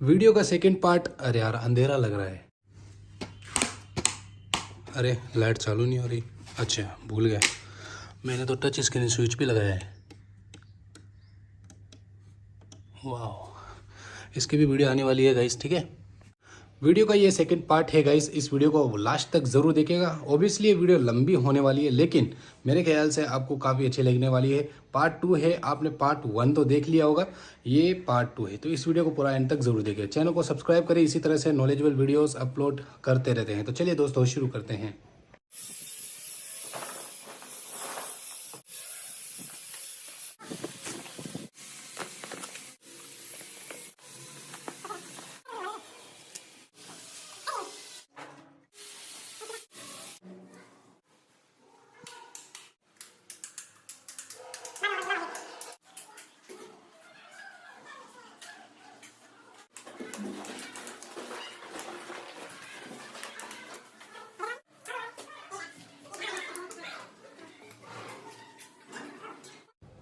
Video का second part. अरे यार अंधेरा लग रहा है। अरे लाइट चालू नहीं हो रही। अच्छा भूल गया, मैंने तो टच स्क्रीन स्विच भी लगाया है। वाह, इसकी भी वीडियो आने वाली है गाइस, ठीक है। वीडियो का ये सेकंड पार्ट है गाइस, इस वीडियो को लास्ट तक ज़रूर देखिएगा। ऑब्वियसली ये वीडियो लंबी होने वाली है, लेकिन मेरे ख्याल से आपको काफ़ी अच्छी लगने वाली है। पार्ट 2 है, आपने पार्ट 1 तो देख लिया होगा, ये पार्ट 2 है, तो इस वीडियो को पूरा एंड तक ज़रूर देखिए। चैनल को सब्सक्राइब करें, इसी तरह से नॉलेजेबल वीडियोज़ अपलोड करते रहते हैं। तो चलिए दोस्तों शुरू करते हैं।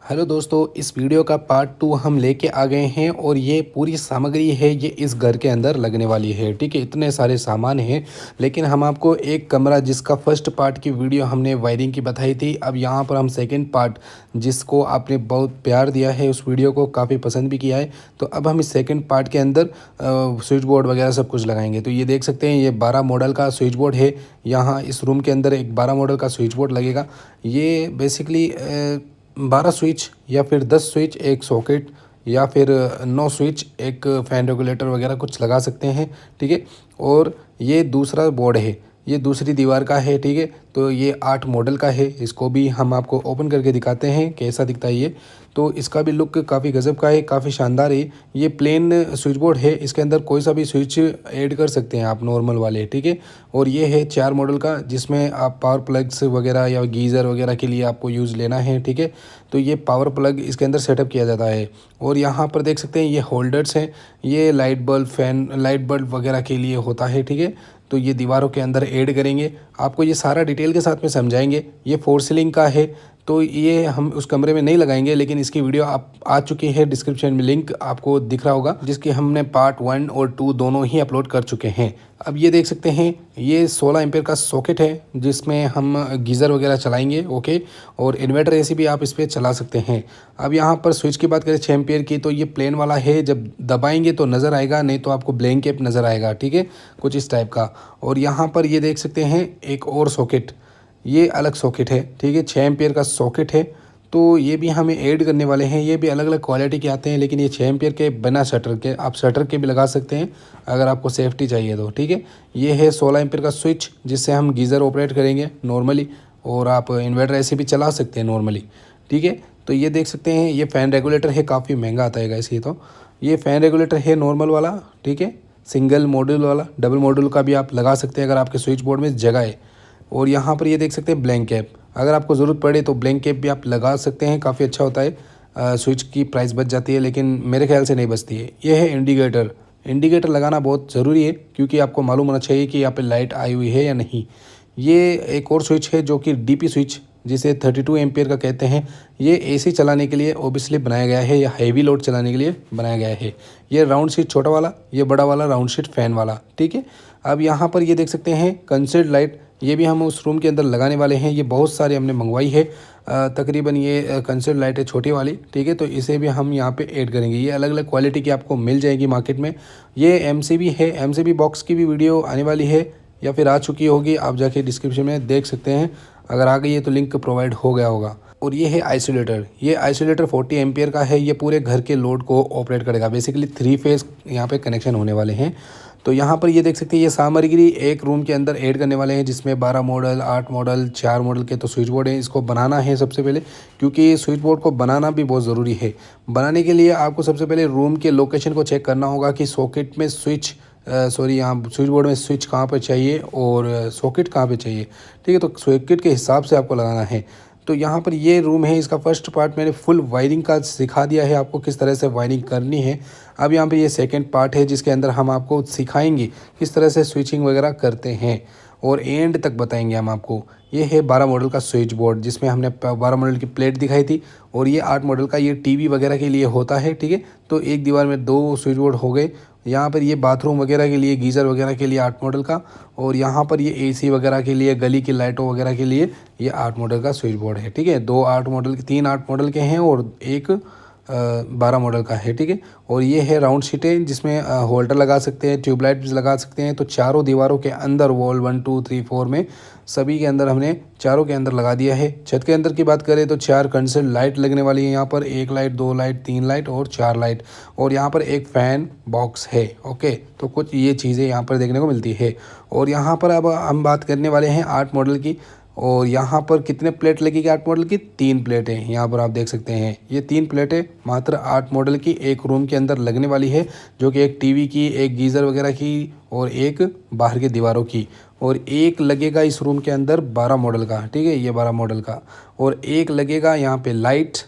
हेलो दोस्तों, इस वीडियो का पार्ट 2 हम लेके आ गए हैं और ये पूरी सामग्री है, ये इस घर के अंदर लगने वाली है, ठीक है। इतने सारे सामान हैं, लेकिन हम आपको एक कमरा जिसका फर्स्ट पार्ट की वीडियो हमने वायरिंग की बताई थी, अब यहाँ पर हम सेकंड पार्ट जिसको आपने बहुत प्यार दिया है, उस वीडियो को काफ़ी पसंद भी किया है, तो अब हम इस सेकेंड पार्ट के अंदर स्विच बोर्ड वगैरह सब कुछ लगाएंगे। तो ये देख सकते हैं, ये 12 मॉडल का स्विच बोर्ड है। यहाँ इस रूम के अंदर एक 12 मॉडल का स्विच बोर्ड लगेगा। ये बेसिकली 12 स्विच या फिर 10 स्विच एक सॉकेट या फिर 9 स्विच एक फ़ैन रेगुलेटर वगैरह कुछ लगा सकते हैं, ठीक है। और ये दूसरा बोर्ड है, ये दूसरी दीवार का है, ठीक है। तो ये 8 मॉडल का है, इसको भी हम आपको ओपन करके दिखाते हैं कैसा दिखता है ये। तो इसका भी लुक काफ़ी गजब का है, काफ़ी शानदार है। ये प्लेन स्विच बोर्ड है, इसके अंदर कोई सा भी स्विच ऐड कर सकते हैं आप, नॉर्मल वाले, ठीक है। और ये है 4 मॉडल का, जिसमें आप पावर प्लग्स वगैरह या गीज़र वगैरह के लिए आपको यूज़ लेना है, ठीक है। तो ये पावर प्लग इसके अंदर सेटअप किया जाता है। और यहाँ पर देख सकते हैं ये होल्डर्स हैं, ये light bulb, fan, light bulb वगैरह के लिए होता है, ठीक है। तो ये दीवारों के अंदर ऐड करेंगे, आपको ये सारा डिटेल के साथ में समझाएंगे। ये 4 सीलिंग का है, तो ये हम उस कमरे में नहीं लगाएंगे, लेकिन इसकी वीडियो आप आ चुकी है, डिस्क्रिप्शन में लिंक आपको दिख रहा होगा, जिसकी हमने पार्ट 1 और 2 दोनों ही अपलोड कर चुके हैं। अब ये देख सकते हैं, ये 16 एम्पेयर का सॉकेट है, जिसमें हम गीज़र वगैरह चलाएंगे, ओके। और इन्वर्टर एसी भी आप इस पर चला सकते हैं। अब यहाँ पर स्विच की बात करें 6 एम्पेयर की, तो ये प्लेन वाला है, जब दबाएंगे तो नज़र आएगा, नहीं तो आपको ब्लैंक कैप नज़र आएगा, ठीक है, कुछ इस टाइप का। और यहाँ पर ये देख सकते हैं एक और सॉकेट, ये अलग सॉकेट है, ठीक है, 6 एम्पेयर का सॉकेट है। तो ये भी हमें ऐड करने वाले हैं। ये भी अलग अलग क्वालिटी के आते हैं, लेकिन ये 6 एम्पेयर के बिना शटर के, आप शटर के भी लगा सकते हैं अगर आपको सेफ्टी चाहिए तो, ठीक है। ये है 16 एम्पेयर का स्विच, जिससे हम गीज़र ऑपरेट करेंगे नॉर्मली, और आप इन्वर्टर ऐसे भी चला सकते हैं नॉर्मली, ठीक है। तो ये देख सकते हैं, ये फ़ैन रेगुलेटर है, काफ़ी महंगा आता है गाइस ये। तो ये फ़ैन रेगुलेटर है नॉर्मल वाला, ठीक है, सिंगल मॉड्यूल वाला। डबल मॉड्यूल का भी आप लगा सकते हैं अगर आपके स्विच बोर्ड में जगह है। और यहाँ पर ये देख सकते हैं ब्लैंक कैप, अगर आपको ज़रूरत पड़े तो ब्लैंक कैप भी आप लगा सकते हैं, काफ़ी अच्छा होता है। स्विच की प्राइस बच जाती है, लेकिन मेरे ख्याल से नहीं बचती है। ये है इंडिकेटर, इंडिकेटर लगाना बहुत ज़रूरी है, क्योंकि आपको मालूम होना चाहिए कि यहाँ पे लाइट आई हुई है या नहीं। ये एक और स्विच है जो कि डीपी स्विच, जिसे 32 एम्पियर का कहते हैं। ये एसी चलाने के लिए ओबियसली बनाया गया है, या हैवी लोड चलाने के लिए बनाया गया है। ये राउंड शीट छोटा वाला, ये बड़ा वाला राउंड शीट फ़ैन वाला, ठीक है। अब यहाँ पर ये देख सकते हैं कंसर्ट लाइट, ये भी हम उस रूम के अंदर लगाने वाले हैं। ये बहुत सारे हमने मंगवाई है, तकरीबन ये कंसर्ट लाइट है छोटी वाली, ठीक है। तो इसे भी हम यहाँ पे ऐड करेंगे। ये अलग अलग क्वालिटी की आपको मिल जाएगी मार्केट में। ये एमसीबी है, एमसीबी बॉक्स की भी वीडियो आने वाली है, या फिर आ चुकी होगी, आप जाके डिस्क्रिप्शन में देख सकते हैं। अगर आ गई है तो लिंक प्रोवाइड हो गया होगा। और ये है आइसोलेटर, ये आइसोलेटर 40 एम्पियर का है। ये पूरे घर के लोड को ऑपरेट करेगा। बेसिकली 3 फेज़ यहाँ पे कनेक्शन होने वाले हैं। तो यहाँ पर ये देख सकते हैं, ये सामग्री एक रूम के अंदर ऐड करने वाले हैं, जिसमें 12 मॉडल, 8 मॉडल, 4 मॉडल के तो स्विच बोर्ड हैं। इसको बनाना है सबसे पहले, क्योंकि स्विच बोर्ड को बनाना भी बहुत ज़रूरी है। बनाने के लिए आपको सबसे पहले रूम के लोकेशन को चेक करना होगा कि सॉकेट में स्विच यहाँ स्विच बोर्ड में स्विच कहाँ पर चाहिए और सॉकेट कहाँ पे चाहिए, ठीक है। तो सॉकेट के हिसाब से आपको लगाना है। तो यहाँ पर ये रूम है, इसका फर्स्ट पार्ट मैंने फुल वायरिंग का सिखा दिया है आपको, किस तरह से वायरिंग करनी है। अब यहाँ पे ये सेकंड पार्ट है, जिसके अंदर हम आपको सिखाएंगे किस तरह से स्विचिंग वगैरह करते हैं। और एंड तक बताएंगे हम आपको। ये है 12 मॉडल का स्विच बोर्ड, जिसमें हमने 12 मॉडल की प्लेट दिखाई थी, और ये 8 मॉडल का ये टीवी वगैरह के लिए होता है, ठीक है। तो एक दीवार में 2 स्विच बोर्ड हो गए। यहाँ पर ये बाथरूम वगैरह के लिए, गीज़र वगैरह के लिए 8 मॉडल का, और यहाँ पर ये एसी वगैरह के लिए, गली की लाइटों वगैरह के लिए ये 8 मॉडल का स्विच बोर्ड है, ठीक है। 2 8 मॉडल के, 3 8 मॉडल के हैं और एक 12 मॉडल का है, ठीक है। और ये है राउंड शीटें, जिसमें होल्डर लगा सकते हैं, ट्यूबलाइट भी लगा सकते हैं। तो चारों दीवारों के अंदर, वॉल 1 2 3 4 में सभी के अंदर हमने चारों के अंदर लगा दिया है। छत के अंदर की बात करें तो 4 कंसर्ट लाइट लगने वाली है यहाँ पर, 1 लाइट 2 लाइट 3 लाइट और 4 लाइट, और यहाँ पर एक फ़ैन बॉक्स है, ओके। तो कुछ ये चीज़ें यहाँ पर देखने को मिलती है। और यहाँ पर अब हम बात करने वाले हैं 8 मॉडल की। और यहाँ पर कितने प्लेट लगेगी 8 मॉडल की? 3 प्लेटें यहाँ पर आप देख सकते हैं। ये 3 प्लेटें मात्र 8 मॉडल की एक रूम के अंदर लगने वाली है, जो कि एक टीवी की, एक गीज़र वगैरह की और एक बाहर की दीवारों की। और एक लगेगा इस रूम के अंदर 12 मॉडल का, ठीक है, ये 12 मॉडल का। और एक लगेगा यहाँ पे लाइट,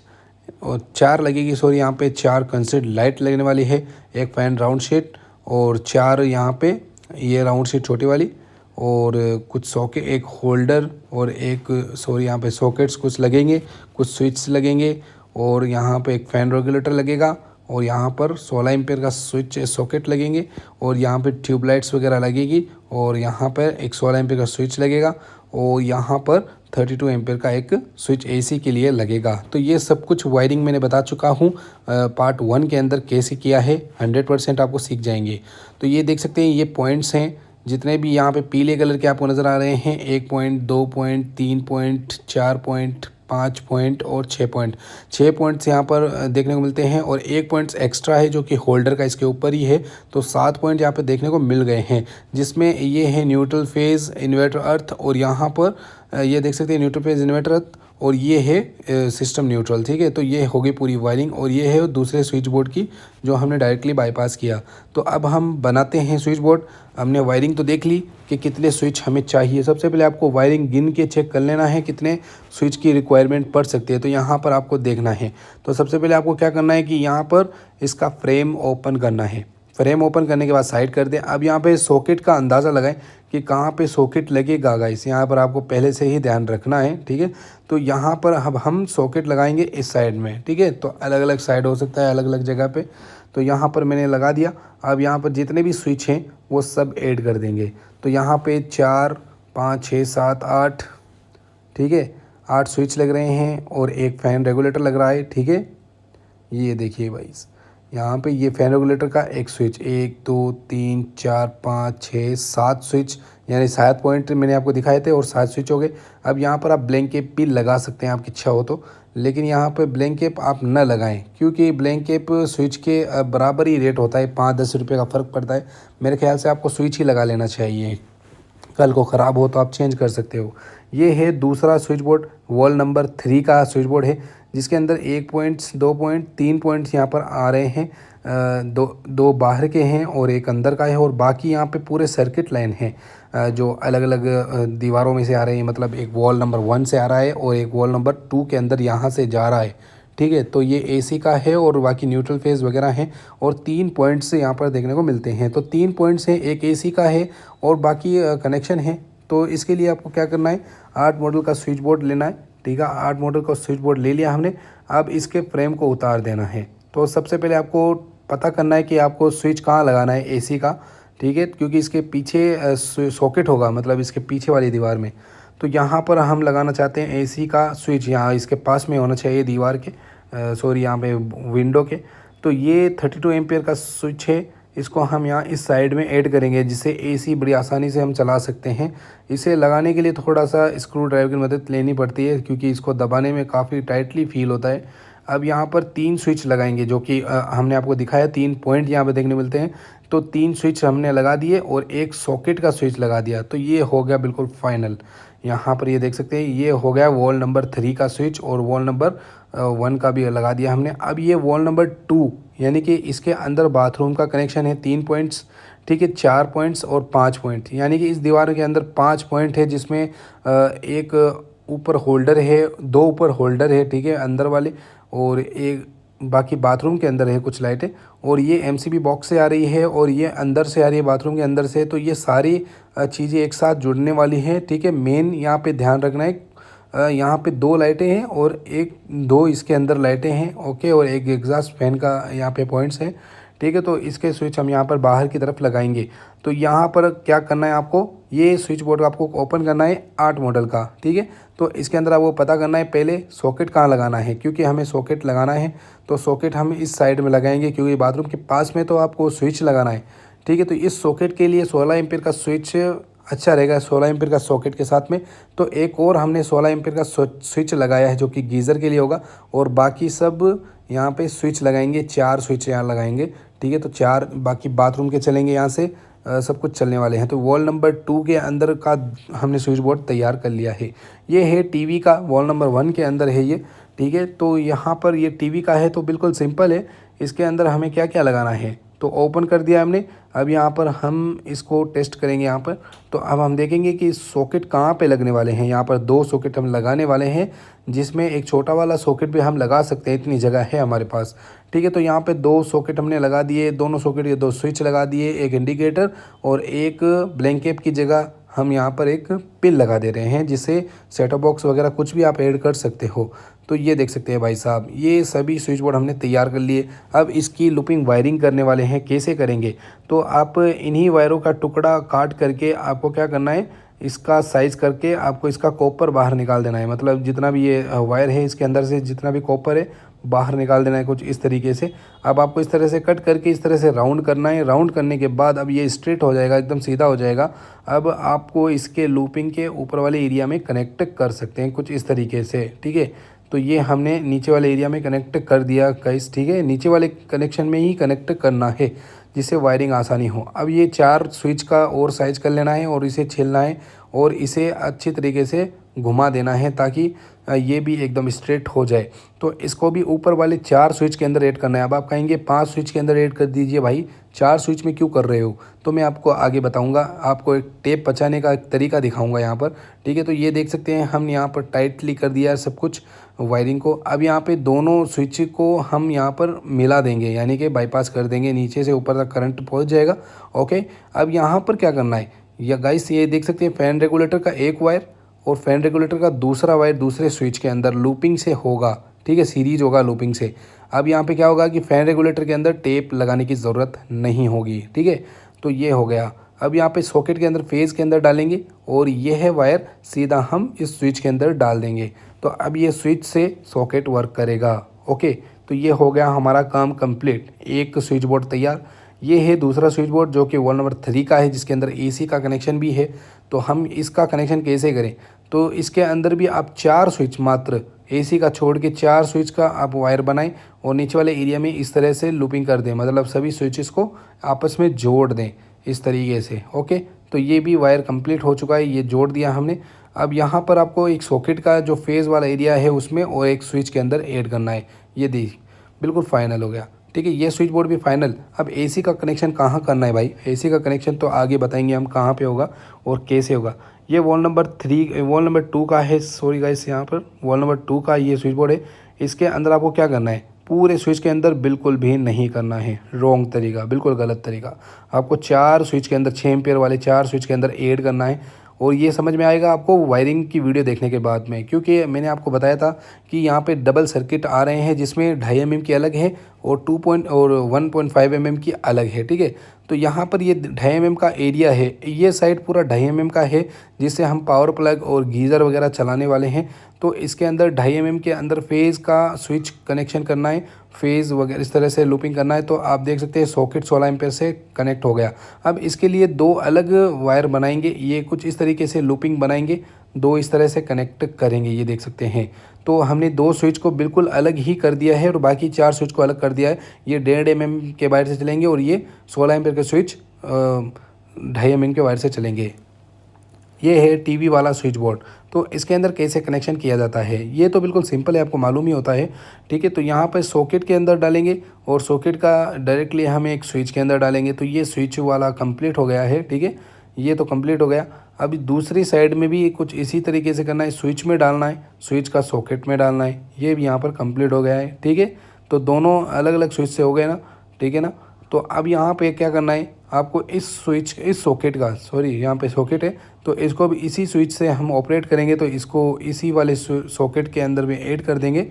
और 4 लगेगी, सॉरी, यहाँ पे 4 कंसर्ट लाइट लगने वाली है, एक फ़ैन राउंड शीट, और 4 यहाँ पे ये राउंड शीट छोटी वाली, और कुछ सॉकेट, एक होल्डर, और एक, सॉरी, यहाँ पे सॉकेट्स कुछ लगेंगे, कुछ स्विच लगेंगे, और यहाँ पे एक फ़ैन रेगुलेटर लगेगा, और यहाँ पर 16 एम्पेयर का स्विच सॉकेट लगेंगे, और यहाँ पे ट्यूबलाइट्स वगैरह लगेगी, और यहाँ पर एक 16 एम्पेयर का स्विच लगेगा, और यहाँ पर 32 एम्पेयर का एक स्विच एसी के लिए लगेगा। तो ये सब कुछ वायरिंग मैंने बता चुका हूँ पार्ट 1 के अंदर कैसे किया है, 100% आपको सीख जाएंगे। तो ये देख सकते हैं, ये पॉइंट्स हैं जितने भी यहाँ पे पीले कलर के आपको नज़र आ रहे हैं, 1 point, 2 point, 3 point, 4 point, 5 point और 6 पॉइंट। 6 पॉइंट्स यहाँ पर देखने को मिलते हैं, और 1 पॉइंट्स एक्स्ट्रा है जो कि होल्डर का इसके ऊपर ही है। तो 7 पॉइंट यहाँ पे देखने को मिल गए हैं, जिसमें ये है न्यूट्रल फेज़, इन्वर्टर अर्थ, और यहाँ पर ये देख सकते हैं न्यूट्रल फेज़, इन्वर्टर अर्थ, और ये है सिस्टम न्यूट्रल, ठीक है। तो ये हो गई पूरी वायरिंग, और ये है दूसरे स्विच बोर्ड की जो हमने डायरेक्टली बाईपास किया। तो अब हम बनाते हैं स्विच बोर्ड। हमने वायरिंग तो देख ली कि कितने स्विच हमें चाहिए। सबसे पहले आपको वायरिंग गिन के चेक कर लेना है कितने स्विच की रिक्वायरमेंट पड़ सकती है। तो यहाँ पर आपको देखना है। तो सबसे पहले आपको क्या करना है कि यहाँ पर इसका फ्रेम ओपन करना है। फ्रेम ओपन करने के बाद साइड कर दें। अब यहाँ पे सॉकेट का अंदाज़ा लगाएं कि कहाँ पे सॉकेट लगेगा गाइस, यहाँ पर आपको पहले से ही ध्यान रखना है, ठीक है। तो यहाँ पर अब हम सॉकेट लगाएंगे इस साइड में, ठीक है। तो अलग अलग साइड हो सकता है, अलग अलग जगह पे। तो यहाँ पर मैंने लगा दिया। अब यहाँ पर जितने भी स्विच हैं वो सब ऐड कर देंगे। तो यहाँ पे 4 5 6 7 8, ठीक है, 8 स्विच लग रहे हैं, और एक फ़ैन रेगुलेटर लग रहा है, ठीक है। ये देखिए भाई, यहाँ पे ये फ़ैन रेगुलेटर का एक स्विच, 1 2 3 4 5 6 7 स्विच, यानी 7 पॉइंट मैंने आपको दिखाए थे, और 7 स्विच हो गए। अब यहाँ पर आप ब्लैंकेट भी लगा सकते हैं आपकी इच्छा हो तो, लेकिन यहाँ पर ब्लैंकेट आप न लगाएं, क्योंकि ब्लैंकेट स्विच के बराबर ही रेट होता है, 5-10 रुपये का फ़र्क पड़ता है। मेरे ख्याल से आपको स्विच ही लगा लेना चाहिए, कल को ख़राब हो तो आप चेंज कर सकते हो। ये है दूसरा स्विच बोर्ड, वॉल नंबर 3 का स्विच बोर्ड है, जिसके अंदर 1 पॉइंट्स, 2 पॉइंट, 3 पॉइंट्स यहाँ पर आ रहे हैं। दो बाहर के हैं और एक अंदर का है, और बाकी यहाँ पे पूरे सर्किट लाइन है जो अलग अलग दीवारों में से आ रहे हैं। मतलब एक वॉल नंबर 1 से आ रहा है, और एक वॉल नंबर 2 के अंदर यहाँ से जा रहा है, ठीक है। तो ये एसी का है, और बाकी न्यूट्रल फेज़ वगैरह हैं, और 3 पॉइंट्स यहाँ पर देखने को मिलते हैं। तो 3 पॉइंट्स हैं, एक एसी का है और बाकी कनेक्शन है। तो इसके लिए आपको क्या करना है, 8 मॉडल का स्विच बोर्ड लेना है, ठीक है। 8 मॉडल का स्विच बोर्ड ले लिया हमने। अब इसके फ्रेम को उतार देना है। तो सबसे पहले आपको पता करना है कि आपको स्विच कहाँ लगाना है एसी का, ठीक है, क्योंकि इसके पीछे सॉकेट होगा, मतलब इसके पीछे वाली दीवार में। तो यहाँ पर हम लगाना चाहते हैं एसी का स्विच, यहाँ इसके पास में होना चाहिए दीवार के, सॉरी, यहाँ पे विंडो के। तो ये 32 एम्पियर का स्विच है, इसको हम यहाँ इस साइड में ऐड करेंगे, जिससे एसी बड़ी आसानी से हम चला सकते हैं। इसे लगाने के लिए थोड़ा सा स्क्रू ड्राइवर की मदद लेनी पड़ती है, क्योंकि इसको दबाने में काफ़ी टाइटली फील होता है। अब यहाँ पर 3 स्विच लगाएंगे, जो कि हमने आपको दिखाया, 3 पॉइंट यहाँ पे देखने मिलते हैं। तो 3 स्विच हमने लगा दिए, और एक सॉकेट का स्विच लगा दिया। तो ये हो गया बिल्कुल फाइनल। यहाँ पर ये देख सकते हैं, ये हो गया वॉल नंबर 3 का स्विच, और वॉल नंबर 1 का भी लगा दिया हमने। अब ये वॉल नंबर 2, यानी कि इसके अंदर बाथरूम का कनेक्शन है, 3 पॉइंट्स, ठीक है, 4 पॉइंट्स और 5 पॉइंट, यानी कि इस दीवार के अंदर 5 पॉइंट है, जिसमें एक ऊपर होल्डर है, 2 ऊपर होल्डर है, ठीक है, अंदर वाले, और एक बाकी बाथरूम के अंदर है कुछ लाइटें, और ये एमसीबी बॉक्स से आ रही है और ये अंदर से आ रही है बाथरूम के अंदर से। तो ये सारी चीज़ें एक साथ जुड़ने वाली हैं, ठीक है। मेन यहाँ पे ध्यान रखना है, यहाँ पे 2 लाइटें हैं और एक 2 इसके अंदर लाइटें हैं, ओके, और एक एग्जॉस्ट फैन का यहाँ पे पॉइंट्स हैं, ठीक है। तो इसके स्विच हम यहाँ पर बाहर की तरफ लगाएंगे। तो यहाँ पर क्या करना है आपको, ये स्विच बोर्ड आपको ओपन करना है 8 मॉडल का, ठीक है। तो इसके अंदर आपको पता करना है पहले सॉकेट कहाँ लगाना है, क्योंकि हमें सॉकेट लगाना है। तो सॉकेट हम इस साइड में लगाएंगे, क्योंकि बाथरूम के पास में तो आपको स्विच लगाना है, ठीक है। तो इस सॉकेट के लिए 16 एम्पीयर का स्विच अच्छा रहेगा, 16 एम्पीयर का सॉकेट के साथ में। तो एक और हमने 16 एम्पीयर का स्विच लगाया है जो कि गीज़र के लिए होगा, और बाकी सब यहाँ पे स्विच लगाएंगे, 4 स्विच यहाँ लगाएंगे, ठीक है। तो 4 बाकी बाथरूम के चलेंगे, यहाँ से सब कुछ चलने वाले हैं। तो वॉल नंबर 2 के अंदर का हमने स्विच बोर्ड तैयार कर लिया है। ये है टीवी का, वॉल नंबर 1 के अंदर है ये, ठीक है। तो यहाँ पर ये टीवी का है, तो बिल्कुल सिंपल है। इसके अंदर हमें क्या क्या लगाना है, तो ओपन कर दिया हमने। अब यहाँ पर हम इसको टेस्ट करेंगे यहाँ पर। तो अब हम देखेंगे कि सॉकेट कहाँ पे लगने वाले हैं। यहाँ पर 2 सॉकेट हम लगाने वाले हैं, जिसमें एक छोटा वाला सॉकेट भी हम लगा सकते हैं, इतनी जगह है हमारे पास, ठीक है। तो यहाँ पे 2 सॉकेट हमने लगा दिए, दोनों सॉकेट ये 2 स्विच लगा दिए, एक इंडिकेटर और एक ब्लैंकेट की जगह हम यहाँ पर एक पिन लगा दे रहे हैं, जिससे सेटअप बॉक्स वगैरह कुछ भी आप ऐड कर सकते हो। तो ये देख सकते हैं भाई साहब, ये सभी स्विच बोर्ड हमने तैयार कर लिए। अब इसकी लूपिंग वायरिंग करने वाले हैं। कैसे करेंगे, तो आप इन्हीं वायरों का टुकड़ा काट करके आपको क्या करना है, इसका साइज़ करके आपको इसका कॉपर बाहर निकाल देना है। मतलब जितना भी ये वायर है इसके अंदर से जितना भी कॉपर है बाहर निकाल देना है, कुछ इस तरीके से। अब आपको इस तरह से कट करके इस तरह से राउंड करना है। राउंड करने के बाद अब ये स्ट्रेट हो जाएगा, एकदम सीधा हो जाएगा। अब आपको इसके लूपिंग के ऊपर वाले एरिया में कनेक्ट कर सकते हैं कुछ इस तरीके से, ठीक है। तो ये हमने नीचे वाले एरिया में कनेक्ट कर दिया गाइस, ठीक है। नीचे वाले कनेक्शन में ही कनेक्ट करना है, जिससे वायरिंग आसानी हो। अब ये 4 स्विच का और साइज कर लेना है और इसे छीलना है और इसे अच्छी तरीके से घुमा देना है, ताकि ये भी एकदम स्ट्रेट हो जाए। तो इसको भी ऊपर वाले 4 स्विच के अंदर ऐड करना है। अब आप कहेंगे 5 स्विच के अंदर ऐड कर दीजिए भाई, 4 स्विच में क्यों कर रहे हो, तो मैं आपको आगे बताऊंगा। आपको एक टेप बचाने का तरीका दिखाऊंगा यहाँ पर, ठीक है। तो ये देख सकते हैं हम यहाँ पर टाइटली कर दिया सब कुछ वायरिंग को। अब यहाँ पे दोनों स्विच को हम यहाँ पर मिला देंगे, यानी कि बाईपास कर देंगे, नीचे से ऊपर तक करंट पहुँच जाएगा, ओके। अब यहाँ पर क्या करना है, या गाइस ये देख सकते हैं फैन रेगुलेटर का एक वायर और फैन रेगुलेटर का दूसरा वायर दूसरे स्विच के अंदर लूपिंग से होगा, ठीक है, सीरीज होगा लूपिंग से। अब यहाँ पे क्या होगा कि फ़ैन रेगुलेटर के अंदर टेप लगाने की ज़रूरत नहीं होगी, ठीक है। तो ये हो गया। अब यहाँ पे सॉकेट के अंदर फेज़ के अंदर डालेंगे और ये है वायर, सीधा हम इस स्विच के अंदर डाल देंगे। तो अब ये स्विच से सॉकेट वर्क करेगा, ओके। तो ये हो गया हमारा काम कंप्लीट, एक स्विच बोर्ड तैयार। ये है दूसरा स्विच बोर्ड जो कि वॉल नंबर 3 का है, जिसके अंदर एसी का कनेक्शन भी है। तो हम इसका कनेक्शन कैसे करें, तो इसके अंदर भी आप 4 स्विच, मात्र एसी का छोड़ के 4 स्विच का आप वायर बनाएं और नीचे वाले एरिया में इस तरह से लूपिंग कर दें, मतलब सभी स्विचेस को आपस में जोड़ दें इस तरीके से, ओके। तो ये भी वायर कंप्लीट हो चुका है, ये जोड़ दिया हमने। अब यहाँ पर आपको एक सॉकेट का जो फेज़ वाला एरिया है उसमें और एक स्विच के अंदर ऐड करना है। ये देखिए बिल्कुल फाइनल हो गया, ठीक है। ये स्विच बोर्ड भी फाइनल। अब एसी का कनेक्शन कहाँ करना है भाई, एसी का कनेक्शन तो आगे बताएंगे हम कहाँ पे होगा और कैसे होगा। ये वॉल नंबर 2 का है, सॉरी गाइस, यहाँ पर वॉल नंबर 2 का ये स्विच बोर्ड है। इसके अंदर आपको क्या करना है, पूरे स्विच के अंदर बिल्कुल भी नहीं करना है, रॉन्ग तरीका, बिल्कुल गलत तरीका। आपको 4 स्विच के अंदर 6 एम्पियर वाले 4 स्विच के अंदर ऐड करना है। और ये समझ में आएगा आपको वायरिंग की वीडियो देखने के बाद में, क्योंकि मैंने आपको बताया था कि यहाँ पे डबल सर्किट आ रहे हैं, जिसमें 2.5 mm की अलग है और 1.5 mm की अलग है, ठीक है। तो यहाँ पर ये 2.5 mm का एरिया है, ये साइड पूरा 2.5 mm का है, जिससे हम पावर प्लग और गीज़र वगैरह चलाने वाले हैं। तो इसके अंदर 2.5 mm के अंदर फेज़ का स्विच कनेक्शन करना है, फेज़ वगैरह इस तरह से लूपिंग करना है। तो आप देख सकते हैं सॉकेट 16 एम्पीयर से कनेक्ट हो गया। अब इसके लिए 2 अलग वायर बनाएंगे, ये कुछ इस तरीके से लूपिंग बनाएंगे, 2 इस तरह से कनेक्ट करेंगे, ये देख सकते हैं। तो हमने 2 स्विच को बिल्कुल अलग ही कर दिया है और बाकी 4 स्विच को अलग कर दिया है। ये 1.5 mm के वायर से चलेंगे और ये 16 एम्पीयर के स्विच 2.5 mm के वायर से चलेंगे। ये है टीवी वाला स्विच बोर्ड। तो इसके अंदर कैसे कनेक्शन किया जाता है, ये तो बिल्कुल सिंपल है, आपको मालूम ही होता है, ठीक है। तो यहाँ पर सॉकेट के अंदर डालेंगे और सॉकेट का डायरेक्टली हम एक स्विच के अंदर डालेंगे। तो ये स्विच वाला कंप्लीट हो गया है, ठीक है, ये तो कंप्लीट हो गया। अभी दूसरी साइड में भी कुछ इसी तरीके से करना है, स्विच में डालना है, स्विच का सॉकेट में डालना है, ये भी यहाँ पर कंप्लीट हो गया है, ठीक है। तो दोनों अलग अलग स्विच से हो गए ना, ठीक है ना। तो अब यहाँ पे क्या करना है आपको, इस सॉकेट का, सॉरी यहाँ पे सॉकेट है, तो इसको भी इसी स्विच से हम ऑपरेट करेंगे। तो इसको इसी वाले सॉकेट के अंदर में ऐड कर देंगे।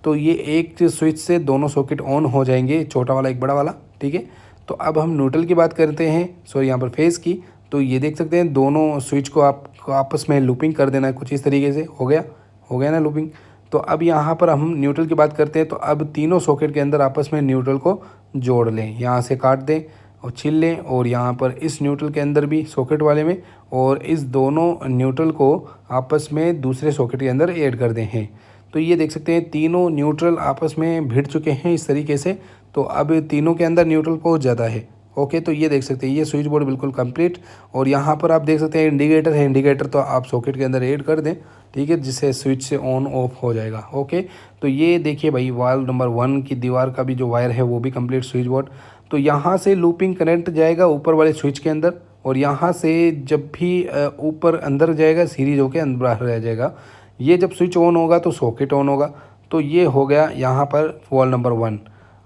तो ये एक स्विच से दोनों सॉकेट ऑन हो जाएंगे, छोटा वाला एक बड़ा वाला, ठीक है। तो अब हम न्यूट्रल की बात करते हैं, सॉरी यहाँ पर फेज़ की। तो ये देख सकते हैं दोनों स्विच को आपको आपस में लूपिंग कर देना है कुछ इस तरीके से। हो गया ना लूपिंग। तो अब यहाँ पर हम न्यूट्रल की बात करते हैं। तो अब तीनों सॉकेट के अंदर आपस में न्यूट्रल को जोड़ लें, यहाँ से काट दें और छील लें, और यहाँ पर इस न्यूट्रल के अंदर भी सॉकेट वाले में, और इस दोनों न्यूट्रल को आपस में दूसरे सॉकेट के अंदर ऐड कर दें हैं। तो ये देख सकते हैं तीनों न्यूट्रल आपस में भिड़ चुके हैं इस तरीके से। तो अब तीनों के अंदर न्यूट्रल पहुंच जाता है। ओके, तो ये देख सकते हैं ये स्विच बोर्ड बिल्कुल कंप्लीट। और यहाँ पर आप देख सकते हैं इंडिकेटर है, इंडिकेटर तो आप सॉकेट के अंदर ऐड कर दें, ठीक है, जिससे स्विच से ऑन ऑफ हो जाएगा। ओके, तो ये देखिए भाई वाल नंबर 1 की दीवार का भी जो वायर है वो भी कंप्लीट स्विच बोर्ड। तो यहाँ से लूपिंग कनेक्ट जाएगा ऊपर वाले स्विच के अंदर, और यहाँ से जब भी ऊपर अंदर जाएगा सीरीज होके अंदर बाहर रह जाएगा। ये जब स्विच ऑन होगा तो सॉकेट ऑन होगा। तो ये हो गया यहाँ पर वॉल नंबर 1।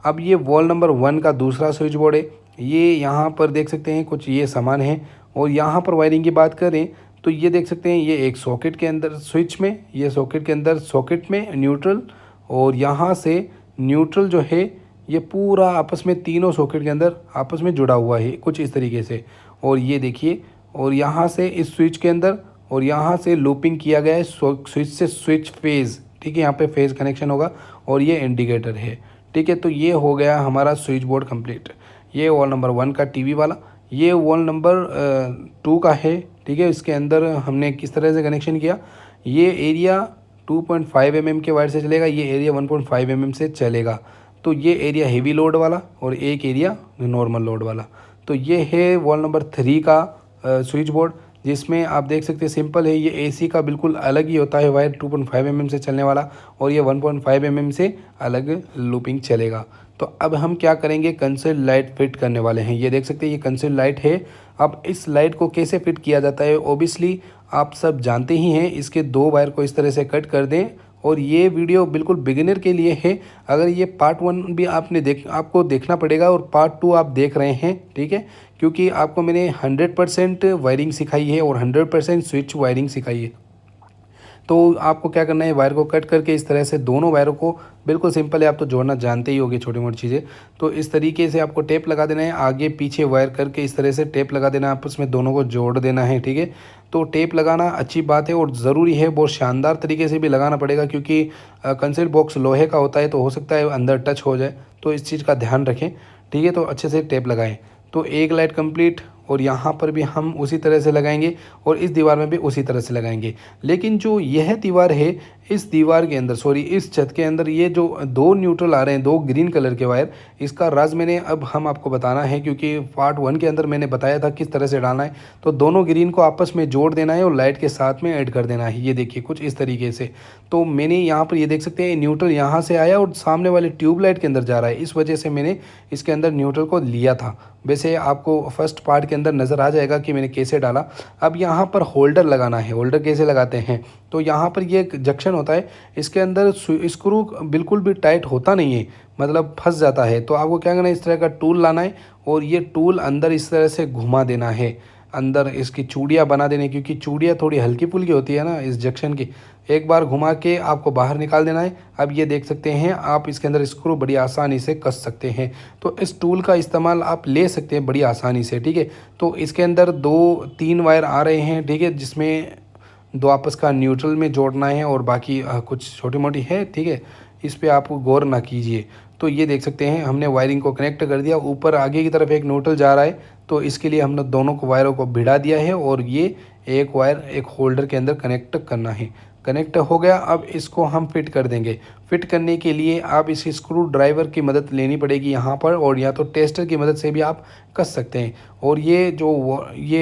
अब ये वॉल नंबर 1 का दूसरा स्विच बोर्ड है। ये यहाँ पर देख सकते हैं कुछ ये सामान है। और यहाँ पर वायरिंग की बात करें तो ये देख सकते हैं ये एक सॉकेट के अंदर स्विच में, ये सॉकेट के अंदर सॉकेट में न्यूट्रल, और यहाँ से न्यूट्रल जो है ये पूरा आपस में तीनों सॉकेट के अंदर आपस में जुड़ा हुआ है कुछ इस तरीके से। और ये देखिए, और यहाँ से इस स्विच के अंदर, और यहाँ से लूपिंग किया गया है स्विच से स्विच फेज़, ठीक है, यहाँ पे फेज़ कनेक्शन होगा, और ये इंडिकेटर है, ठीक है। तो ये हो गया हमारा स्विच बोर्ड कंप्लीट। ये वॉल नंबर 1 का टीवी वाला, ये वॉल नंबर 2 का है, ठीक है। इसके अंदर हमने किस तरह से कनेक्शन किया, ये एरिया 2.5 mm के वायर से चलेगा, ये एरिया 1.5 mm से चलेगा। तो ये एरिया हेवी लोड वाला और एक एरिया नॉर्मल लोड वाला। तो ये है वॉल नंबर 3 का स्विच बोर्ड, जिसमें आप देख सकते हैं सिंपल है। ये एसी का बिल्कुल अलग ही होता है वायर, 2.5 mm से चलने वाला, और ये 1.5 mm से अलग लूपिंग चलेगा। तो अब हम क्या करेंगे, कंसील्ड लाइट फिट करने वाले हैं। ये देख सकते हैं ये कंसील्ड लाइट है। अब इस लाइट को कैसे फिट किया जाता है, ओबियसली आप सब जानते ही हैं। इसके 2 वायर को इस तरह से कट कर दें, और ये वीडियो बिल्कुल बिगिनर के लिए है। अगर ये पार्ट 1 भी आपको देखना पड़ेगा, और पार्ट 2 आप देख रहे हैं, ठीक है, क्योंकि आपको मैंने 100% वायरिंग सिखाई है और 100% स्विच वायरिंग सिखाई है। तो आपको क्या करना है, वायर को कट करके इस तरह से दोनों वायरों को, बिल्कुल सिंपल है, आप तो जोड़ना जानते ही होंगे छोटी मोटी चीज़ें। तो इस तरीके से आपको टेप लगा देना है, आगे पीछे वायर करके इस तरह से टेप लगा देना है, आपस में दोनों को जोड़ देना है, ठीक है। तो टेप लगाना अच्छी बात है और ज़रूरी है, बहुत शानदार तरीके से भी लगाना पड़ेगा, क्योंकि कंसील बॉक्स लोहे का होता है, तो हो सकता है अंदर टच हो जाए, तो इस चीज़ का ध्यान रखें, ठीक है। तो अच्छे से टेप लगाएं। तो एक लाइट कंप्लीट, और यहाँ पर भी हम उसी तरह से लगाएंगे, और इस दीवार में भी उसी तरह से लगाएंगे। लेकिन जो यह दीवार है, इस दीवार के अंदर, सॉरी इस छत के अंदर, ये जो 2 न्यूट्रल आ रहे हैं, 2 ग्रीन कलर के वायर, इसका राज मैंने अब हम आपको बताना है, क्योंकि पार्ट 1 के अंदर मैंने बताया था किस तरह से डालना है। तो दोनों ग्रीन को आपस में जोड़ देना है और लाइट के साथ में ऐड कर देना है। ये देखिए कुछ इस तरीके से। तो मैंने यहाँ पर ये देख सकते हैं न्यूट्रल यहाँ से आया और सामने वाले ट्यूबलाइट के अंदर जा रहा है, इस वजह से मैंने इसके अंदर न्यूट्रल को लिया था। वैसे आपको फर्स्ट पार्ट के अंदर नज़र आ जाएगा कि मैंने कैसे डाला। अब यहाँ पर होल्डर लगाना है। होल्डर कैसे लगाते हैं, तो यहाँ पर ये जंक्शन होता है, इसके अंदर स्क्रू बिल्कुल भी टाइट होता नहीं है, मतलब फंस जाता है। तो आपको क्या करना है, इस तरह का टूल लाना है, और ये टूल अंदर इस तरह से घुमा देना है, अंदर इसकी चूड़ियाँ बना देने, क्योंकि चूड़ियाँ थोड़ी हल्की फुल्की होती है ना इस जंक्शन की। एक बार घुमा के आपको बाहर निकाल देना है। अब ये देख सकते हैं आप, इसके अंदर स्क्रू बड़ी आसानी से कस सकते हैं। तो इस टूल का इस्तेमाल आप ले सकते हैं बड़ी आसानी से, ठीक है। तो इसके अंदर 2-3 वायर आ रहे हैं, ठीक है, जिसमें 2 आपस का न्यूट्रल में जोड़ना है, और बाकी कुछ छोटी मोटी है, ठीक है, इस पर आप गौर ना कीजिए। तो ये देख सकते हैं हमने वायरिंग को कनेक्ट कर दिया। ऊपर आगे की तरफ एक न्यूट्रल जा रहा है, तो इसके लिए हमने दोनों को वायरों को भिड़ा दिया है, और ये एक वायर एक होल्डर के अंदर कनेक्ट करना है। कनेक्ट हो गया। अब इसको हम फिट कर देंगे। फिट करने के लिए आप इस स्क्रू ड्राइवर की मदद लेनी पड़ेगी यहाँ पर, और या तो टेस्टर की मदद से भी आप कस सकते हैं। और ये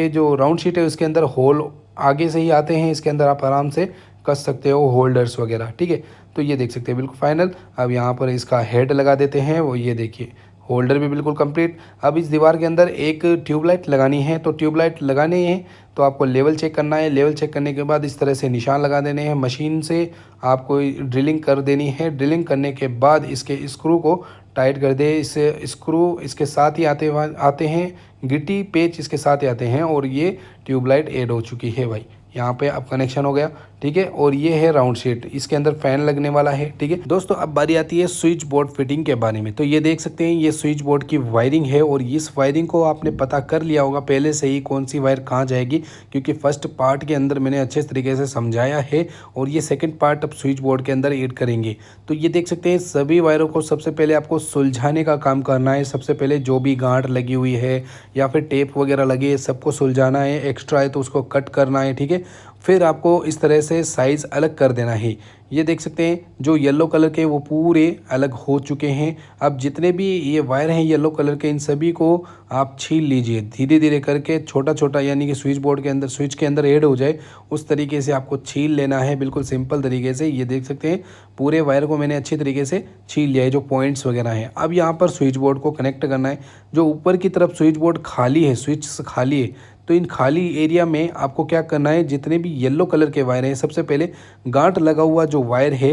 जो राउंड शीट है उसके अंदर होल आगे से ही आते हैं, इसके अंदर आप आराम से कस सकते हो होल्डर्स वगैरह, ठीक है। तो ये देख सकते हैं बिल्कुल फाइनल। अब यहाँ पर इसका हेड लगा देते हैं, वो ये देखिए होल्डर भी बिल्कुल कंप्लीट। अब इस दीवार के अंदर एक ट्यूबलाइट लगानी है, तो ट्यूबलाइट लगानी है तो आपको लेवल चेक करना है। लेवल चेक करने के बाद इस तरह से निशान लगा देने हैं। मशीन से आपको ड्रिलिंग कर देनी है। ड्रिलिंग करने के बाद इसके स्क्रू को टाइट कर दे। इस स्क्रू इसके साथ ही आते हैं, गिट्टी पेच इसके साथ ही आते हैं और ये ट्यूबलाइट ऐड हो चुकी है भाई। यहाँ पे अब कनेक्शन हो गया, ठीक है। और ये है राउंड शीट, इसके अंदर फैन लगने वाला है, ठीक है दोस्तों। अब बारी आती है स्विच बोर्ड फिटिंग के बारे में। तो ये देख सकते हैं ये स्विच बोर्ड की वायरिंग है और इस वायरिंग को आपने पता कर लिया होगा पहले से ही कौन सी वायर कहाँ जाएगी, क्योंकि फर्स्ट पार्ट के अंदर मैंने अच्छे तरीके से समझाया है और ये सेकेंड पार्ट अब स्विच बोर्ड के अंदर ऐड करेंगे। तो ये देख सकते हैं सभी वायरों को सबसे पहले आपको सुलझाने का काम करना है। सबसे पहले जो भी गांठ लगी हुई है या फिर टेप वगैरह लगी है सबको सुलझाना है। एक्स्ट्रा है तो उसको कट करना है, ठीक है। फिर आपको इस तरह से साइज़ अलग कर देना है। ये देख सकते हैं जो येलो कलर के वो पूरे अलग हो चुके हैं। अब जितने भी ये वायर हैं येलो कलर के, इन सभी को आप छील लीजिए धीरे धीरे करके, छोटा छोटा, यानी कि स्विच बोर्ड के अंदर, स्विच के अंदर ऐड हो जाए उस तरीके से आपको छील लेना है, बिल्कुल सिंपल तरीके से। ये देख सकते हैं पूरे वायर को मैंने अच्छी तरीके से छील लिया है, जो पॉइंट्स वगैरह हैं। अब यहाँ पर स्विच बोर्ड को कनेक्ट करना है। जो ऊपर की तरफ स्विच बोर्ड खाली है, स्विच खाली है, तो इन खाली एरिया में आपको क्या करना है, जितने भी येलो कलर के वायर हैं सबसे पहले गांठ लगा हुआ जो वायर है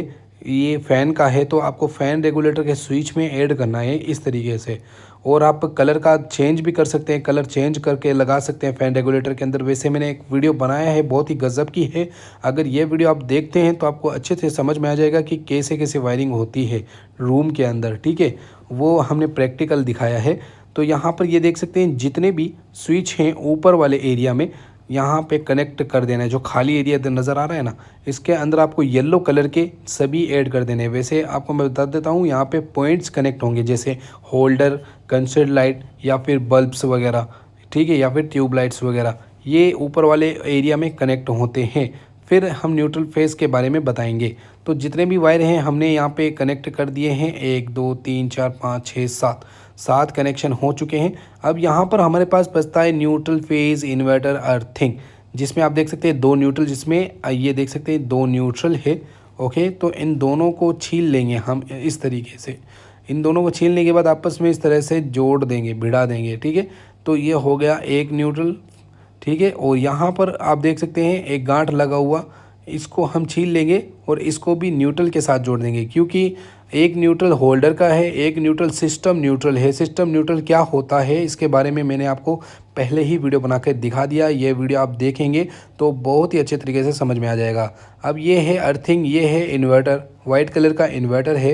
ये फ़ैन का है, तो आपको फ़ैन रेगुलेटर के स्विच में ऐड करना है इस तरीके से। और आप कलर का चेंज भी कर सकते हैं, कलर चेंज करके लगा सकते हैं फ़ैन रेगुलेटर के अंदर। वैसे मैंने एक वीडियो बनाया है, बहुत ही गजब की है। अगर ये वीडियो आप देखते हैं तो आपको अच्छे से समझ में आ जाएगा कि कैसे कैसे वायरिंग होती है रूम के अंदर, ठीक है। वो हमने प्रैक्टिकल दिखाया है। तो यहाँ पर ये देख सकते हैं जितने भी स्विच हैं ऊपर वाले एरिया में यहाँ पे कनेक्ट कर देना है। जो खाली एरिया नज़र आ रहा है ना, इसके अंदर आपको येलो कलर के सभी ऐड कर देने हैं। वैसे आपको मैं बता देता हूँ यहाँ पे पॉइंट्स कनेक्ट होंगे, जैसे होल्डर, कंसर्ट लाइट या फिर बल्ब्स वगैरह, ठीक है, या फिर ट्यूब लाइट्स वगैरह, ये ऊपर वाले एरिया में कनेक्ट होते हैं। फिर हम न्यूट्रल फेस के बारे में बताएंगे। तो जितने भी वायर हैं हमने यहाँ पे कनेक्ट कर दिए हैं, 1 2 3 4 5 6 7 कनेक्शन हो चुके हैं। अब यहाँ पर हमारे पास बचता है न्यूट्रल फेज इन्वर्टर अर्थिंग, जिसमें आप देख सकते हैं 2 न्यूट्रल, जिसमें ये देख सकते हैं 2 न्यूट्रल है, ओके। तो इन दोनों को छील लेंगे हम इस तरीके से। इन दोनों को छीलने के बाद आपस में इस तरह से जोड़ देंगे, भिड़ा देंगे, ठीक है। तो ये हो गया एक न्यूट्रल, ठीक है। और यहाँ पर आप देख सकते हैं एक गांठ लगा हुआ, इसको हम छील लेंगे और इसको भी न्यूट्रल के साथ जोड़ देंगे, क्योंकि एक न्यूट्रल होल्डर का है, एक न्यूट्रल सिस्टम न्यूट्रल है। सिस्टम न्यूट्रल क्या होता है इसके बारे में मैंने आपको पहले ही वीडियो बना कर दिखा दिया। ये वीडियो आप देखेंगे तो बहुत ही अच्छे तरीके से समझ में आ जाएगा। अब ये है अर्थिंग, ये है इन्वर्टर, वाइट कलर का इन्वर्टर है,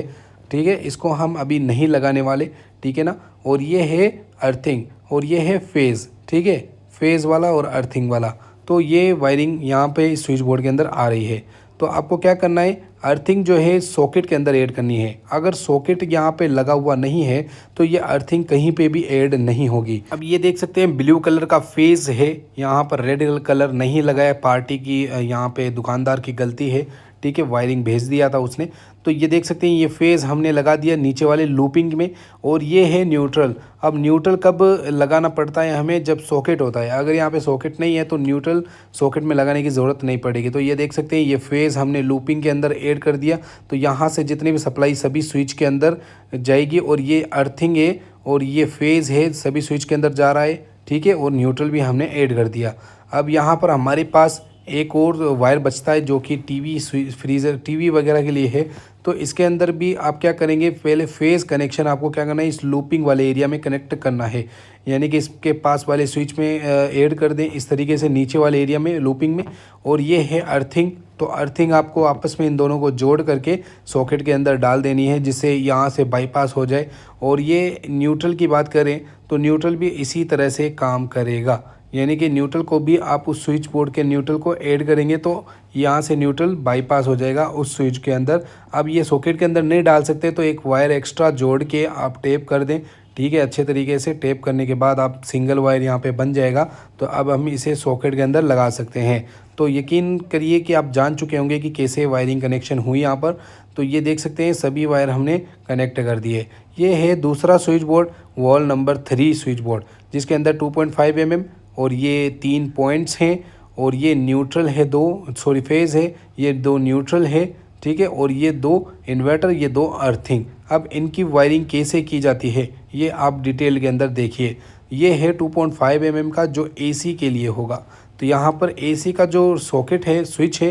ठीक है। इसको हम अभी नहीं लगाने वाले, ठीक है ना। और ये है अर्थिंग और ये है फेज़, ठीक है, फेज़ वाला और अर्थिंग वाला। तो ये वायरिंग यहाँ पे स्विच बोर्ड के अंदर आ रही है। तो आपको क्या करना है, अर्थिंग जो है सॉकेट के अंदर ऐड करनी है। अगर सॉकेट यहाँ पे लगा हुआ नहीं है तो ये अर्थिंग कहीं पे भी ऐड नहीं होगी। अब ये देख सकते हैं ब्लू कलर का फेज है, यहाँ पर रेड कलर नहीं लगाया, पार्टी की यहाँ पे दुकानदार की गलती है, ठीक है, वायरिंग भेज दिया था उसने। तो ये देख सकते हैं ये फेज़ हमने लगा दिया नीचे वाले लूपिंग में। और ये है न्यूट्रल। अब न्यूट्रल कब लगाना पड़ता है हमें, जब सॉकेट होता है। अगर यहाँ पे सॉकेट नहीं है तो न्यूट्रल सॉकेट में लगाने की ज़रूरत नहीं पड़ेगी। तो ये देख सकते हैं ये फेज़ हमने लूपिंग के अंदर ऐड कर दिया। तो यहाँ से जितनी भी सप्लाई सभी स्विच के अंदर जाएगी और ये अर्थिंग है और ये फेज़ है सभी स्विच के अंदर जा रहा है, ठीक है। और न्यूट्रल भी हमने ऐड कर दिया। अब यहाँ पर हमारे पास एक और वायर बचता है जो कि टीवी, फ्रीज़र, टीवी वगैरह के लिए है। तो इसके अंदर भी आप क्या करेंगे, पहले फेज़ कनेक्शन आपको क्या करना है, इस लूपिंग वाले एरिया में कनेक्ट करना है, यानी कि इसके पास वाले स्विच में ऐड कर दें इस तरीके से नीचे वाले एरिया में लूपिंग में। और ये है अर्थिंग। तो अर्थिंग आपको आपस में इन दोनों को जोड़ करके सॉकेट के अंदर डाल देनी है, जिससे यहाँ से बाईपास हो जाए। और ये न्यूट्रल की बात करें तो न्यूट्रल भी इसी तरह से काम करेगा, यानी कि न्यूट्रल को भी आप उस स्विच बोर्ड के न्यूट्रल को ऐड करेंगे तो यहाँ से न्यूट्रल बाईपास हो जाएगा उस स्विच के अंदर। अब ये सॉकेट के अंदर नहीं डाल सकते तो एक वायर एक्स्ट्रा जोड़ के आप टेप कर दें, ठीक है। अच्छे तरीके से टेप करने के बाद आप सिंगल वायर यहाँ पे बन जाएगा। तो अब हम इसे सॉकेट के अंदर लगा सकते हैं। तो यकीन करिए कि आप जान चुके होंगे कि कैसे वायरिंग कनेक्शन हुई यहाँ पर। तो ये देख सकते हैं सभी वायर हमने कनेक्ट कर दिए। ये है दूसरा switch board, wall number 3 switch board, जिसके अंदर 2.5 mm और ये 3 पॉइंट्स हैं। और ये न्यूट्रल है, 2 फेज़ है, ये 2 न्यूट्रल है, ठीक है। और ये 2 इन्वर्टर, ये 2 अर्थिंग। अब इनकी वायरिंग कैसे की जाती है ये आप डिटेल के अंदर देखिए। ये है 2.5 mm का जो एसी के लिए होगा। तो यहाँ पर एसी का जो सॉकेट है, स्विच है,